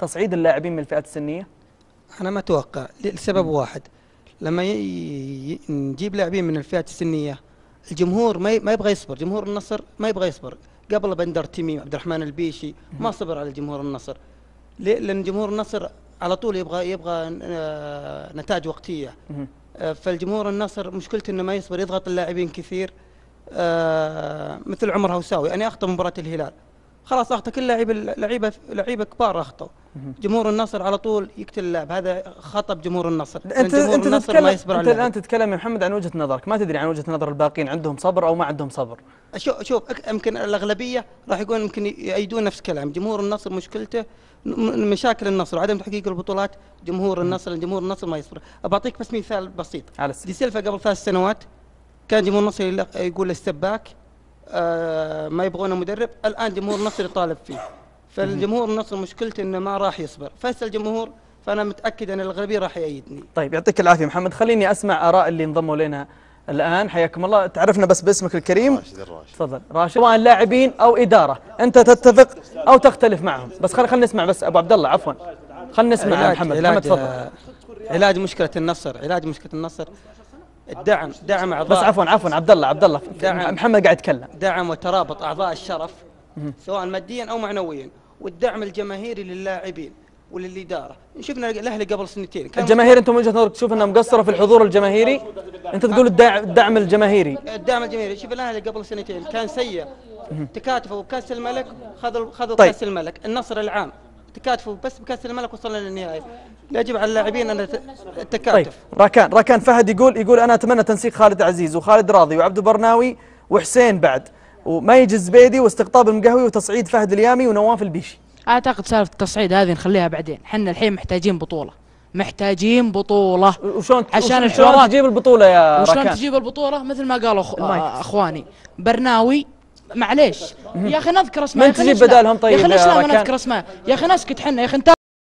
تصعيد اللاعبين من الفئات السنيه؟ انا ما اتوقع لسبب واحد. لما نجيب لاعبين من الفئات السنيه الجمهور ما يبغى يصبر. جمهور النصر ما يبغى يصبر. قبل بندر تيمي عبد الرحمن البيشي ما صبر على جمهور النصر. لان جمهور النصر على طول يبغى نتائج وقتيه. فالجمهور النصر مشكلته انه ما يصبر، يضغط اللاعبين كثير. مثل عمر هوساوي، انا اخطا مباراه الهلال، خلاص اخطا كل لعيبه كبار اخطوا. جمهور النصر على طول يقتل اللاعب، هذا خطب جمهور النصر. جمهور النصر ما يصبر على. انت الان تتكلم يا محمد عن وجهه نظرك، ما تدري عن وجهه نظر الباقين، عندهم صبر او ما عندهم صبر. شوف يمكن الاغلبيه راح يقول يمكن يأيدون نفس الكلام. جمهور النصر مشكلته مشاكل النصر وعدم تحقيق البطولات. جمهور النصر ما يصبر. بعطيك بس مثال بسيط. دي سيلفا قبل 3 سنوات كان جمهور النصر يقول السباك ما يبغونه مدرب، الان جمهور النصر يطالب فيه. فالجمهور النصر مشكلته انه ما راح يصبر، فاسال الجمهور، فانا متاكد ان الاغلبيه راح يأيدني. طيب يعطيك العافيه محمد، خليني اسمع اراء اللي انضموا لنا الان. حياكم الله، تعرفنا بس باسمك الكريم. راشد. تفضل راشد. سواء لاعبين او اداره، انت تتفق او تختلف معهم؟ بس خلينا نسمع بس ابو عبد الله، عفوا خلينا نسمع محمد تفضل. علاج مشكله النصر دعم اعضاء. بس عفوا عبد الله محمد قاعد يتكلم. دعم وترابط اعضاء الشرف سواء ماديا او معنويا، والدعم الجماهيري للاعبين وللاداره. شفنا الاهلي قبل سنتين الجماهير، انتم وجهه نظرك تشوف انها مقصره في الحضور الجماهيري؟ انت تقول الدعم الجماهيري. شوف الاهلي قبل سنتين كان سيء، تكاتفوا بكاس الملك، خذوا طيب. كاس الملك. النصر العام تكاتفوا بس بكاس الملك وصلنا للنهائي. يجب على اللاعبين ان التكاتف. طيب راكان فهد يقول انا اتمنى تنسيق خالد عزيز وخالد راضي وعبد برناوي وحسين بعد، وميج الزبيدي واستقطاب المقهوي وتصعيد فهد اليامي ونواف البيشي. اعتقد سالفه التصعيد هذه نخليها بعدين، احنا الحين محتاجين بطوله. وشلون عشان شلون تجيب البطوله يا راكان؟ وشلون تجيب البطوله؟ مثل ما قالوا اخواني برناوي، معليش يا اخي نذكر اسماء. من تجيب بدالهم؟ طيب يا اخي ليش لا نذكر اسماء؟ يا اخي نسكت حنا يا اخي.